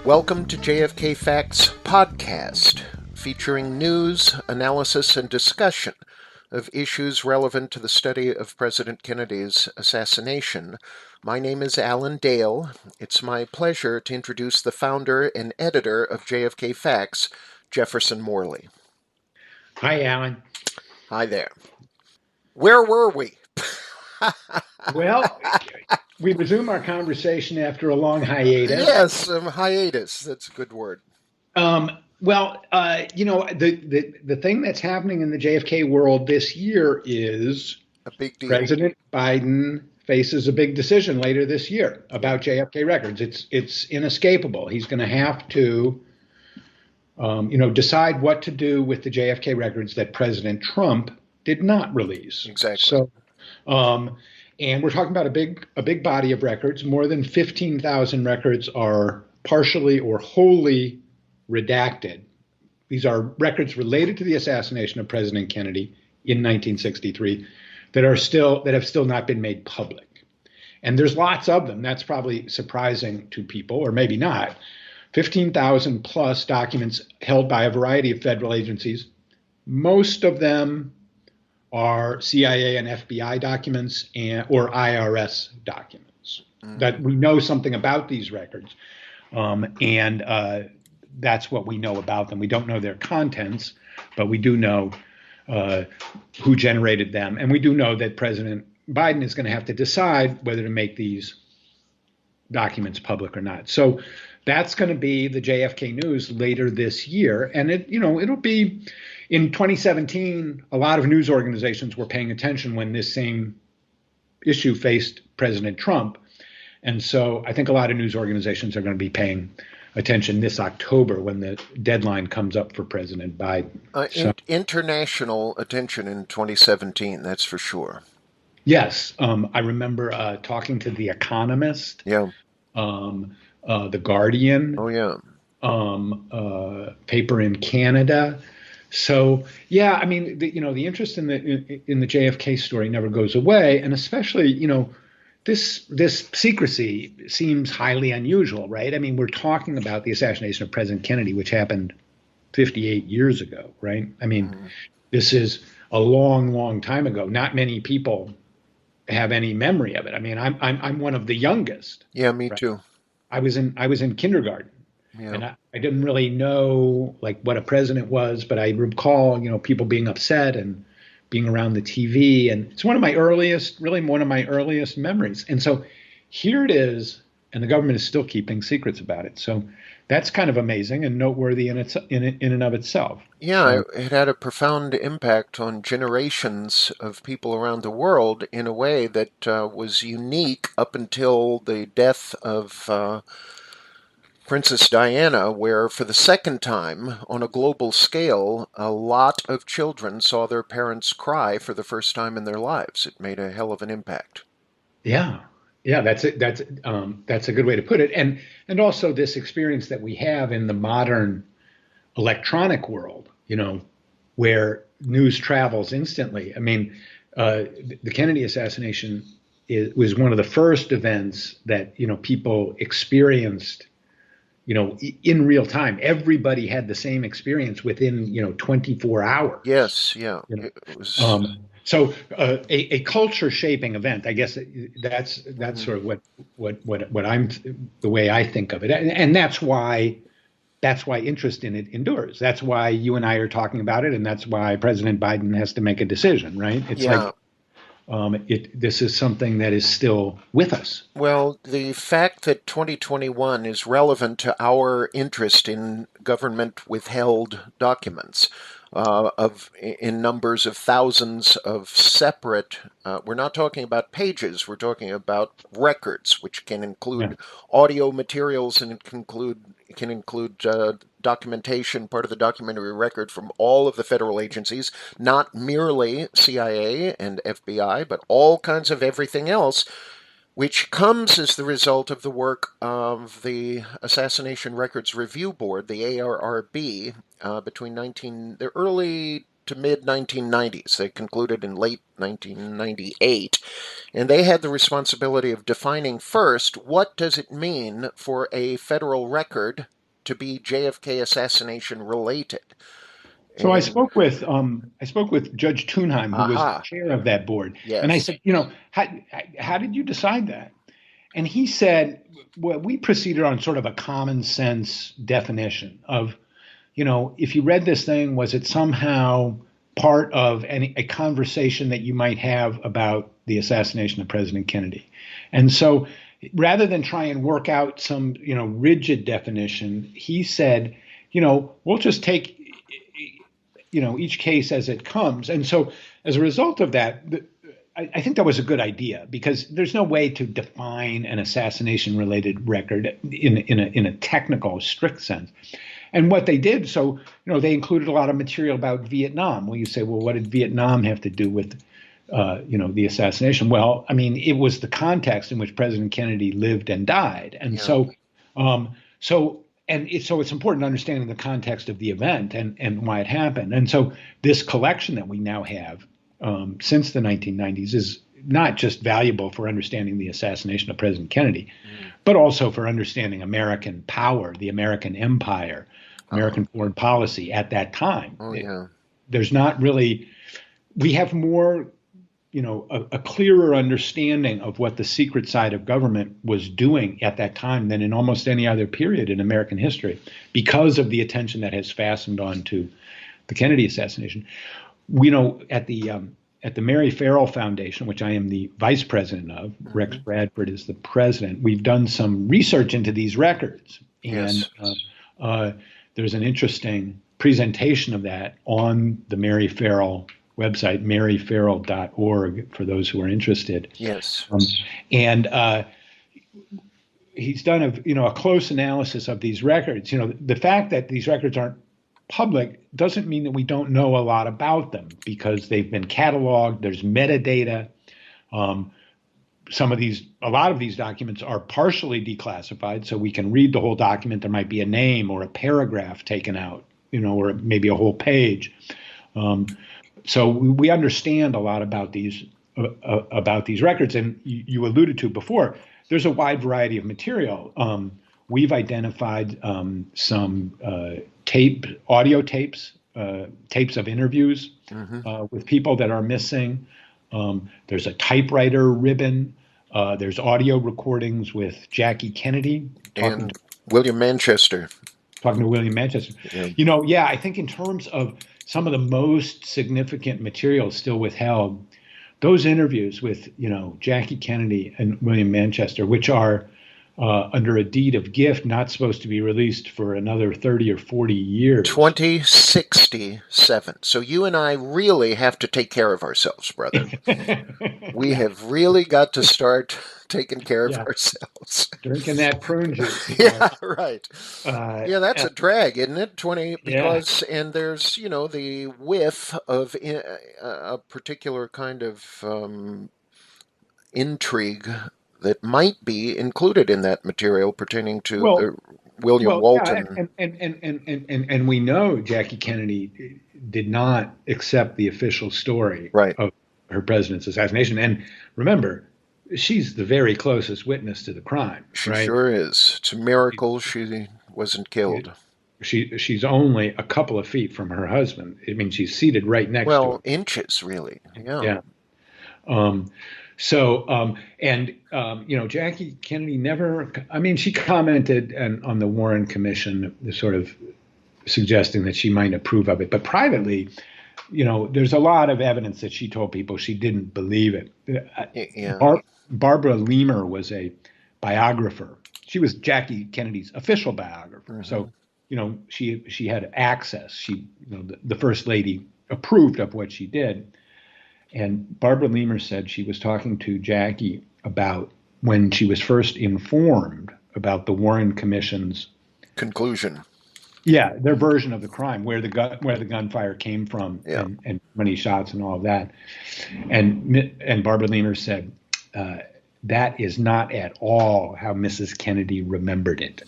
Welcome to JFK Facts Podcast, featuring news, analysis, and discussion of issues relevant to the study of President Kennedy's assassination. My name is Alan Dale. It's my pleasure to introduce the founder and editor of JFK Facts, Jefferson Morley. Hi, Alan. Hi there. Where were we? Well, we resume our conversation after a long hiatus. Yes, hiatus. That's a good word. The thing that's happening in the JFK world this year is a big deal. President Biden faces a big decision later this year about JFK records. It's inescapable. He's going to have to, decide what to do with the JFK records that President Trump did not release. Exactly. So, and we're talking about a big body of records. More than 15,000 records are partially or wholly redacted. These are records related to the assassination of President Kennedy in 1963 that have still not been made public. And there's lots of them. That's probably surprising to people, or maybe not. 15,000 plus documents held by a variety of federal agencies. Most of them are CIA and FBI documents or IRS documents that we know something about these records. That's what we know about them. We don't know their contents, but we do know who generated them. And we do know that President Biden is going to have to decide whether to make these documents public or not. So that's going to be the JFK news later this year. And it'll be in 2017, a lot of news organizations were paying attention when this same issue faced President Trump. And so I think a lot of news organizations are going to be paying attention this October when the deadline comes up for President Biden. International attention in 2017, that's for sure. Yes. I remember talking to The Economist, The Guardian, paper in Canada. So, yeah, I mean, the interest in the JFK story never goes away. And especially, this secrecy seems highly unusual, right? I mean, we're talking about the assassination of President Kennedy, which happened 58 years ago, right? I mean, this is a long, long time ago. Not many people have any memory of it. I mean, I'm one of the youngest. Yeah, me right? too. I was in kindergarten. Yeah. And I didn't really know what a president was, but I recall, people being upset and being around the TV. And it's one of my earliest memories. And so here it is, and the government is still keeping secrets about it. So that's kind of amazing and noteworthy in and of itself. Yeah, it had a profound impact on generations of people around the world in a way that was unique up until the death of Princess Diana, where for the second time on a global scale, a lot of children saw their parents cry for the first time in their lives. It made a hell of an impact. Yeah, that's it. That's a good way to put it. And also this experience that we have in the modern electronic world, where news travels instantly. I mean, the Kennedy assassination was one of the first events that people experienced. In real time, everybody had the same experience within, 24 hours. Yes, yeah. It was... So a culture shaping event, I guess that's sort of what I'm, the way I think of it. And that's why interest in it endures. That's why you and I are talking about it. And that's why President Biden has to make a decision, right? It's this is something that is still with us. Well, the fact that 2021 is relevant to our interest in government withheld documents in numbers of thousands of separate, we're not talking about pages, we're talking about records, which can include audio materials and it can include documentation, part of the documentary record from all of the federal agencies, not merely CIA and FBI, but all kinds of everything else. which comes as the result of the work of the Assassination Records Review Board, the ARRB, between the early to mid 1990s. They concluded in late 1998, and they had the responsibility of defining first what does it mean for a federal record to be JFK assassination related. So I spoke with Judge Thunheim, who was the Aha, chair of that board, and I yes. said, how did you decide that? And he said, well, we proceeded on sort of a common sense definition of, if you read this thing, was it somehow part of a conversation that you might have about the assassination of President Kennedy? And so rather than try and work out some, rigid definition, he said, we'll just take, each case as it comes. And so as a result of that, I think that was a good idea, because there's no way to define an assassination-related record in a technical, strict sense. And what they did, so they included a lot of material about Vietnam. Well, you say, well, what did Vietnam have to do with the assassination? Well, I mean, it was the context in which President Kennedy lived and died, and so it's important understanding the context of the event and why it happened. And so this collection that we now have since the 1990s is not just valuable for understanding the assassination of President Kennedy, but also for understanding American power, the American empire, American foreign policy at that time. There's not really, we have more, a clearer understanding of what the secret side of government was doing at that time than in almost any other period in American history, because of the attention that has fastened on to the Kennedy assassination. We know at the Mary Farrell Foundation, which I am the vice president of, Rex Bradford is the president, we've done some research into these records. And there's an interesting presentation of that on the Mary Farrell website, maryfarrell.org, for those who are interested. Yes. And he's done a close analysis of these records. The fact that these records aren't public doesn't mean that we don't know a lot about them, because they've been cataloged. There's metadata. A lot of these documents are partially declassified, so we can read the whole document. There might be a name or a paragraph taken out, or maybe a whole page. So we understand a lot about these records. And you alluded to before, there's a wide variety of material. We've identified some audio tapes, tapes of interviews with people that are missing. There's a typewriter ribbon. There's audio recordings with Jackie Kennedy and William Manchester. Talking to William Manchester. Yeah. I think in terms of some of the most significant material still withheld, those interviews with, Jackie Kennedy and William Manchester, which are under a deed of gift, not supposed to be released for another 30 or 40 years. 2067. So you and I really have to take care of ourselves, brother. We have really got to start taking care of ourselves. Drinking that prune juice. Yeah, right. That's a drag, isn't it? Because and there's, the whiff of a particular kind of intrigue that might be included in that material pertaining to William Walton. And we know Jackie Kennedy did not accept the official story of her president's assassination. And remember, she's the very closest witness to the crime. She sure is. It's a miracle she wasn't killed. She's only a couple of feet from her husband. I mean, she's seated right next to him. Well, inches, really. Yeah. Jackie Kennedy never, she commented on the Warren Commission, sort of suggesting that she might approve of it. But privately, there's a lot of evidence that she told people she didn't believe it. Barbara Leamer was a biographer. She was Jackie Kennedy's official biographer. So, she had access. The first lady approved of what she did. And Barbara Leamer said she was talking to Jackie about when she was first informed about the Warren Commission's conclusion. Yeah, their version of the crime, where the gunfire came from, and how many shots and all of that. And Barbara Leamer said that is not at all how Mrs. Kennedy remembered it.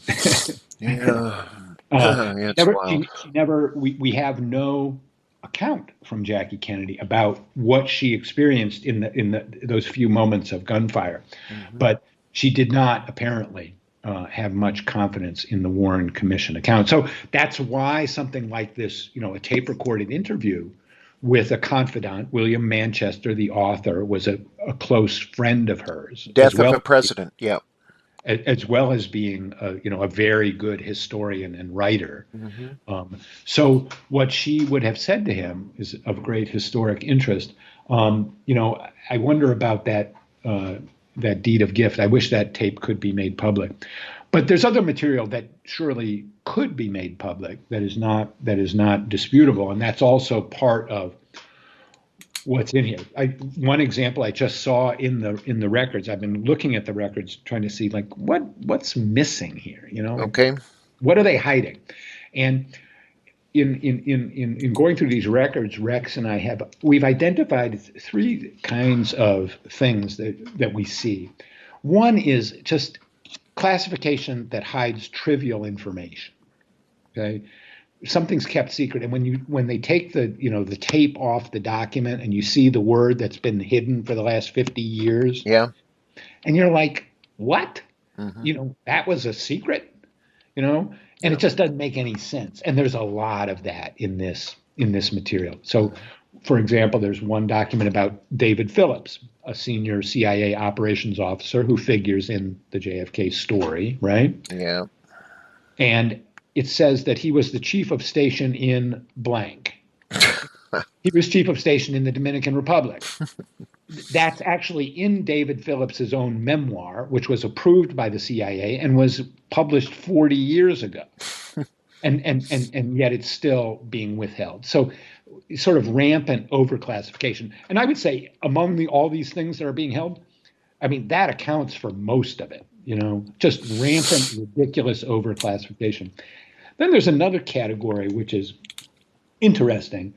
Yeah. It's Never, wild. she never. We have no account from Jackie Kennedy about what she experienced in those few moments of gunfire, Hmm. but she did not apparently have much confidence in the Warren Commission account. So that's why something like this, a tape recorded interview with a confidant, William Manchester, the author, was a close friend of hers, Death of a president. Yeah. as well as being a very good historian and writer. Hmm. So what she would have said to him is of great historic interest. I wonder about that deed of gift. I wish that tape could be made public. But there's other material that surely could be made public that is not disputable, and that's also part of what's in here. One example I just saw in the records. I've been looking at the records trying to see like what's missing here. Okay. What are they hiding? And in going through these records, Rex and we've identified three kinds of things that we see. One is just classification that hides trivial information. Okay, something's kept secret, and when they take the tape off the document and you see the word that's been hidden for the last 50 years, Yeah. and you're like, what? Hmm. That was a secret. And Yeah. it just doesn't make any sense. And there's a lot of that in this material. So, for example, there's one document about David Phillips, a senior CIA operations officer who figures in the JFK story, right? Yeah. And it says that he was the chief of station in blank. He was chief of station in the Dominican Republic. That's actually in David Phillips's own memoir, which was approved by the CIA and was published 40 years ago. And yet it's still being withheld. So sort of rampant overclassification. And I would say among all these things that are being held, I mean, that accounts for most of it, just rampant, ridiculous overclassification. Then there's another category, which is interesting,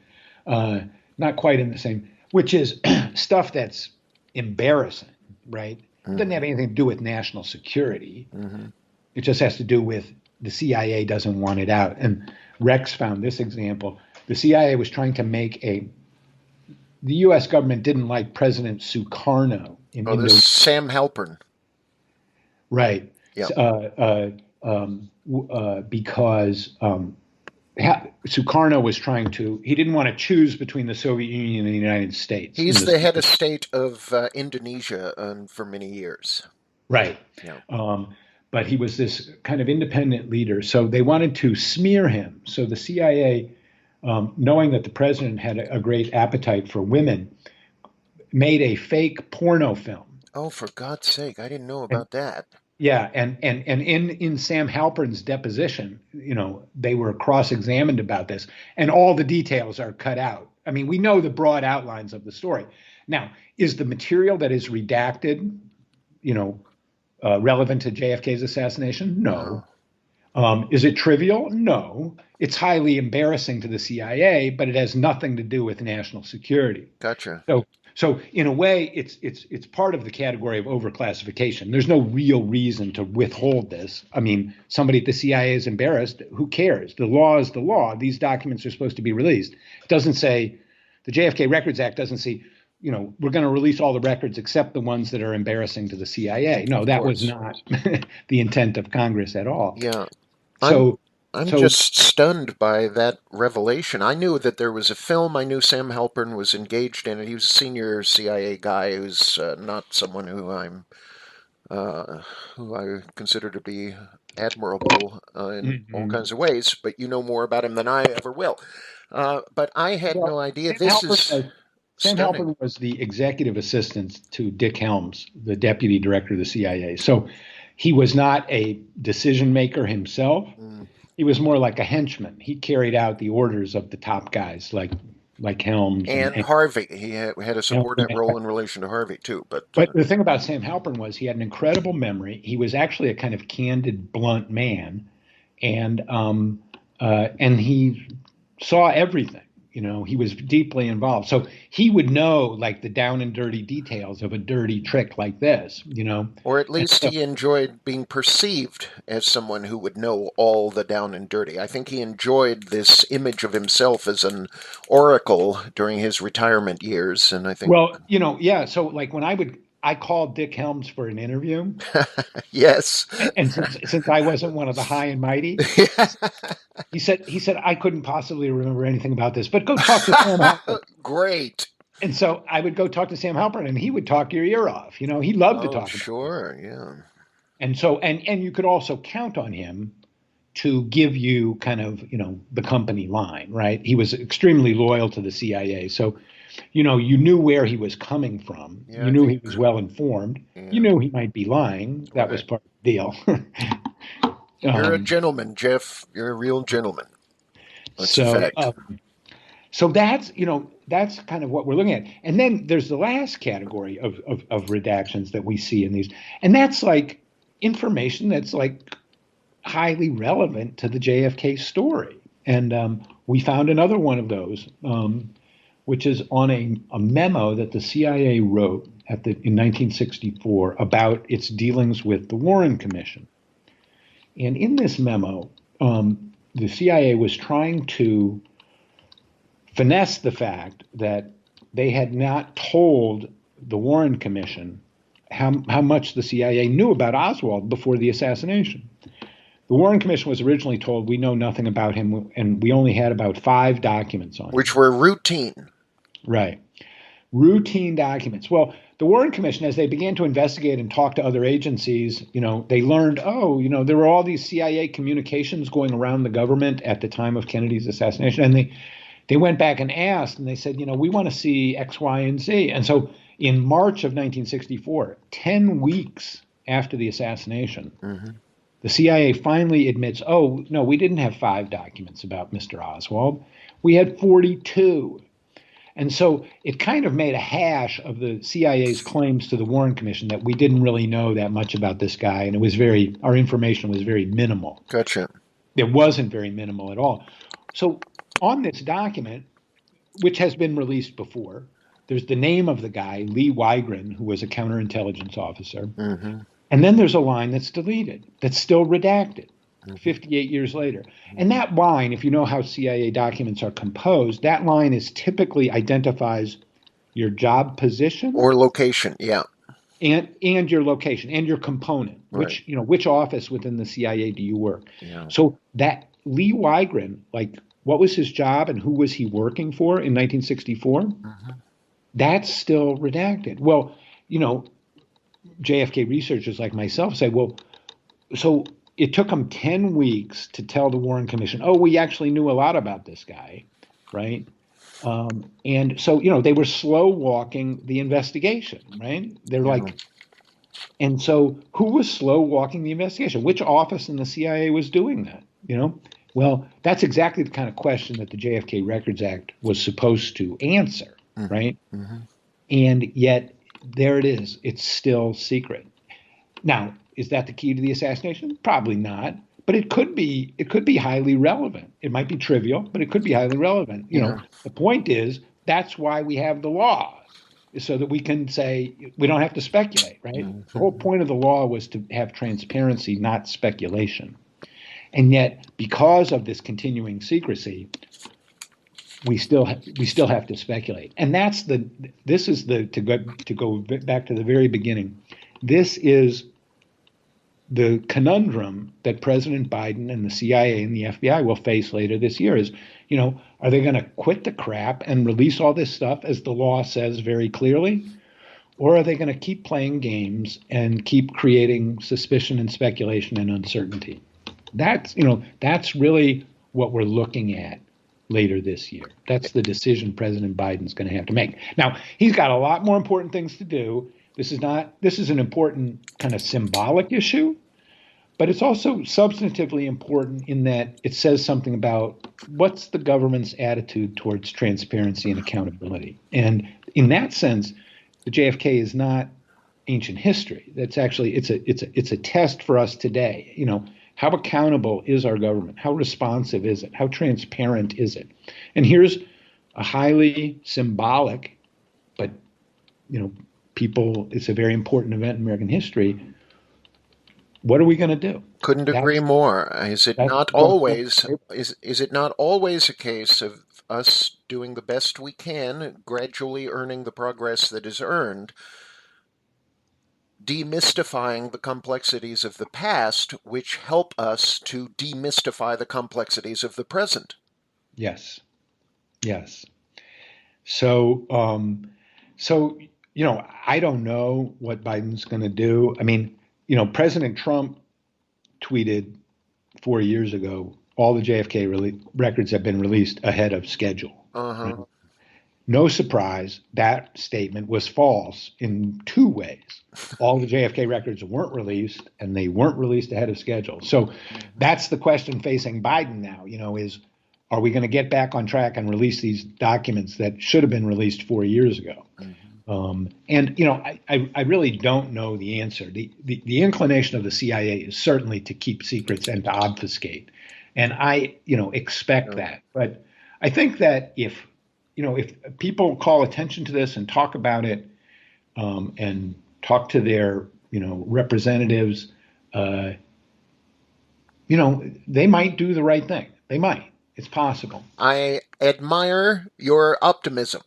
not quite in the same, which is stuff that's embarrassing, right? It doesn't have anything to do with national security. Hmm. It just has to do with the CIA doesn't want it out. And Rex found this example. The CIA was trying to the U.S. government didn't like President Sukarno in Oh, this Indonesia. Sam Halpern. Right. Yeah. Because Sukarno was he didn't want to choose between the Soviet Union and the United States. He's the head of state of Indonesia for many years. Right. Yeah. But he was this kind of independent leader. So they wanted to smear him. So the CIA, knowing that the president had a great appetite for women, made a fake porno film. Oh, for God's sake, I didn't know And, about that. yeah, and in Sam Halpern's deposition, they were cross-examined about this, and all the details are cut out. I mean, we know the broad outlines of the story. Now, is the material that is redacted, relevant to JFK's assassination? No. Is it trivial? No. It's highly embarrassing to the CIA, but it has nothing to do with national security. Gotcha. So in a way, it's part of the category of overclassification. There's no real reason to withhold this. I mean, somebody at the CIA is embarrassed. Who cares? The law is the law. These documents are supposed to be released. It doesn't say, the JFK Records Act doesn't say, we're going to release all the records except the ones that are embarrassing to the CIA. No, that was not the intent of Congress at all. Yeah. So I'm just stunned by that revelation. I knew that there was a film. I knew Sam Halpern was engaged in it. He was a senior CIA guy who's not someone who I consider to be admirable in all kinds of ways. But you know more about him than I ever will. But I had no idea. Sam Halpern was the executive assistant to Dick Helms, the deputy director of the CIA. So he was not a decision maker himself. He was more like a henchman. He carried out the orders of the top guys like Helms and Harvey. He had a subordinate role in relation to Harvey too. But the thing about Sam Halpern was he had an incredible memory. He was actually a kind of candid, blunt man, and he saw everything. He was deeply involved. So he would know like the down and dirty details of a dirty trick like this. Or at And least so, he enjoyed being perceived as someone who would know all the down and dirty. I think he enjoyed this image of himself as an oracle during his retirement years, and I think, well, yeah. So like when I called Dick Helms for an interview, yes. and since I wasn't one of the high and mighty, he said I couldn't possibly remember anything about this, but go talk to Sam Halpern. Great. And so I would go talk to Sam Halpern, and he would talk your ear off. He loved to Oh, talk about it. sure, yeah. And so, and you could also count on him to give you kind of, the company line, right? He was extremely loyal to the CIA. So, you knew where he was coming from. Yeah, You I knew think, he was well informed. yeah, You knew he might be lying. That was right. part of the deal. You're a um, gentleman, Jeff. You're a real gentleman. That's a so, fact. so that's kind of what we're looking at. And then there's the last category of redactions that we see in these. And that's like information that's like highly relevant to the JFK story. And we found another one of those, which is on a memo that the CIA wrote in 1964 about its dealings with the Warren Commission. And in this memo, the CIA was trying to finesse the fact that they had not told the Warren Commission how much the CIA knew about Oswald before the assassination. The Warren Commission was originally told, we know nothing about him, and we only had about 5 documents on him. Which were routine. Right. Routine documents. Well, the Warren Commission, as they began to investigate and talk to other agencies, they learned, there were all these CIA communications going around the government at the time of Kennedy's assassination. And they went back and asked, and they said, we want to see X, Y, and Z. And so in March of 1964, 10 weeks after the assassination, the CIA finally admits, oh, no, we didn't have 5 documents about Mr. Oswald. We had 42. And so it kind of made a hash of the CIA's claims to the Warren Commission that we didn't really know that much about this guy. And our information was very minimal. Gotcha. It wasn't very minimal at all. So on this document, which has been released before, there's the name of the guy, Lee Wygren, who was a counterintelligence officer. And then there's a line that's deleted, that's still redacted 58 years later. And that line, if you know how CIA documents are composed, that line is typically identifies your job position or location, yeah. And your location and your component, right. which office within the CIA do you work? Yeah. So that Lee Wygren, like what was his job and who was he working for in 1964? That's still redacted. Well, JFK researchers like myself say, well, so it took them 10 weeks to tell the Warren Commission, oh, we actually knew a lot about this guy, right? And so, they were slow walking the investigation, right? They're like, and so who was slow walking the investigation? Which office in the CIA was doing that, Well, that's exactly the kind of question that the JFK Records Act was supposed to answer, right? And yet there it is. It's still secret. Now, is that the key to the assassination? Probably not. But it could be highly relevant. It might be trivial, but it could be highly relevant. The point is that's why we have the law, so that we can say we don't have to speculate, right? The whole point of the law was to have transparency, not speculation. And yet, because of this continuing secrecy, we still have to speculate. And to go back to the very beginning, this is the conundrum that President Biden and the CIA and the FBI will face later this year is, are they going to quit the crap and release all this stuff as the law says very clearly? Or are they going to keep playing games and keep creating suspicion and speculation and uncertainty? That's really what we're looking at later this year. That's the decision President Biden's going to have to make. Now, he's got a lot more important things to do. This is an important kind of symbolic issue, but it's also substantively important in that it says something about what's the government's attitude towards transparency and accountability. And in that sense, the JFK is not ancient history. That's actually it's a test for us today. How accountable is our government? How responsive is it? How transparent is it? And here's a highly symbolic, but, it's a very important event in American history. What are we going to do? Couldn't agree more. Is it not always is it not always a case of us doing the best we can, gradually earning the progress that is earned, demystifying the complexities of the past, which help us to demystify the complexities of the present? Yes. Yes. So, I don't know what Biden's going to do. I mean, President Trump tweeted 4 years ago, all the JFK records have been released ahead of schedule. Uh-huh. No surprise, that statement was false in two ways. All the JFK records weren't released, and they weren't released ahead of schedule. So that's the question facing Biden now, is, are we going to get back on track and release these documents that should have been released 4 years ago? I really don't know the answer. The inclination of the CIA is certainly to keep secrets and to obfuscate. And I, expect that. But I think that if people call attention to this and talk about it, and talk to their, representatives, they might do the right thing. They might. It's possible. I admire your optimism.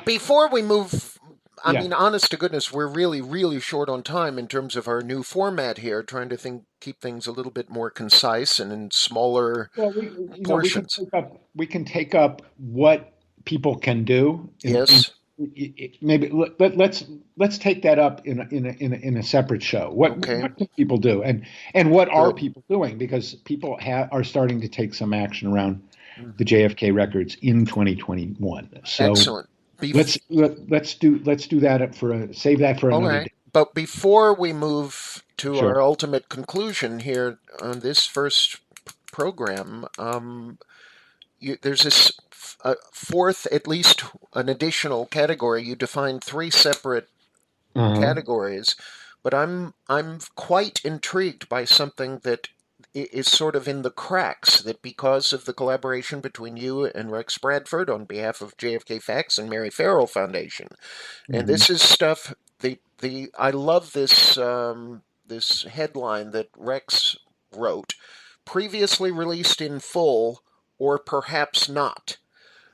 Before we move, I mean, honest to goodness, we're really, really short on time in terms of our new format here, trying to keep things a little bit more concise and in smaller portions. We can take up what people can do. Yes. Maybe let's take that up in a separate show. What can people do, and what are people doing? Because people are starting to take some action around the JFK records in 2021. So excellent. Let's do that save that for another day. But before we move to our ultimate conclusion here on this first program, there's this fourth, at least an additional category. You defined three separate categories, but I'm quite intrigued by something that is sort of in the cracks, that because of the collaboration between you and Rex Bradford on behalf of JFK Facts and Mary Farrell Foundation, and this is stuff. I love this this headline that Rex wrote: previously released in full, or perhaps not.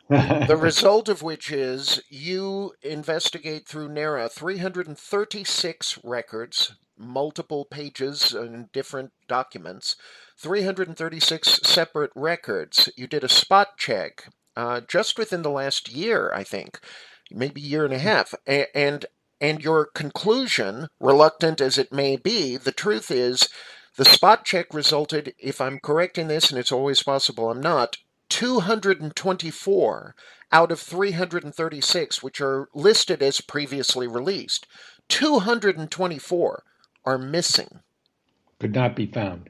The result of which is you investigate through NARA 336 records, multiple pages and different documents, 336 separate records. You did a spot check just within the last year, I think, maybe year and a half. And your conclusion, reluctant as it may be, the truth is the spot check resulted, if I'm correct in this, and it's always possible I'm not, 224 out of 336, which are listed as previously released. 224 are missing. Could not be found.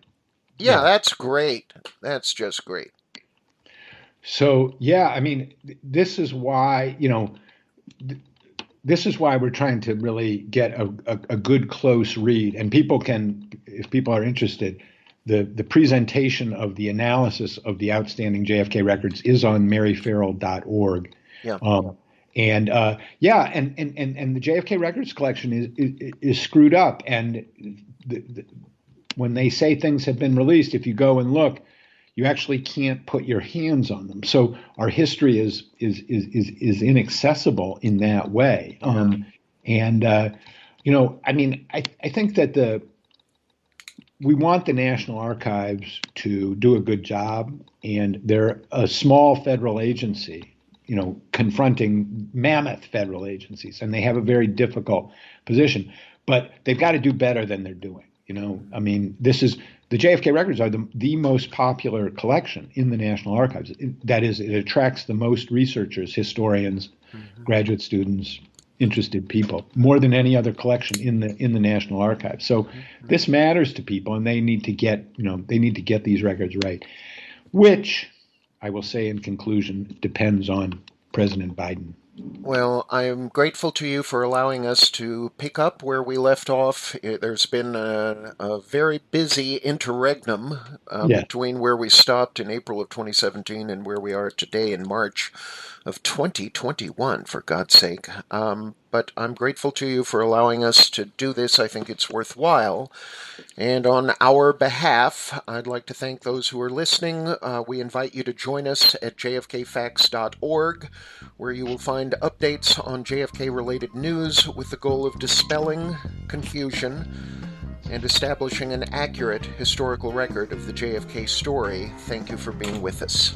Yeah, that's great. That's just great. So, I mean, this is why, we're trying to really get a good close read. And people can, if people are interested, the presentation of the analysis of the outstanding JFK records is on maryfarrell.org. Yeah. And the JFK records collection is screwed up. And when they say things have been released, if you go and look, you actually can't put your hands on them. So our history is inaccessible in that way. I think that we want the National Archives to do a good job, and they're a small federal agency, confronting mammoth federal agencies, and they have a very difficult position, but they've got to do better than they're doing. The JFK records are the most popular collection in the National Archives. That is, it attracts the most researchers, historians, graduate students, interested people, more than any other collection in the National Archives. So this matters to people, and they need to get these records right, which I will say in conclusion depends on President Biden Well, I'm grateful to you for allowing us to pick up where we left off. There's been a very busy interregnum Yeah. between where we stopped in April of 2017 and where we are today in March of 2021, for God's sake. But I'm grateful to you for allowing us to do this. I think it's worthwhile. And on our behalf, I'd like to thank those who are listening. We invite you to join us at jfkfacts.org, where you will find updates on JFK related news with the goal of dispelling confusion and establishing an accurate historical record of the JFK story. Thank you for being with us.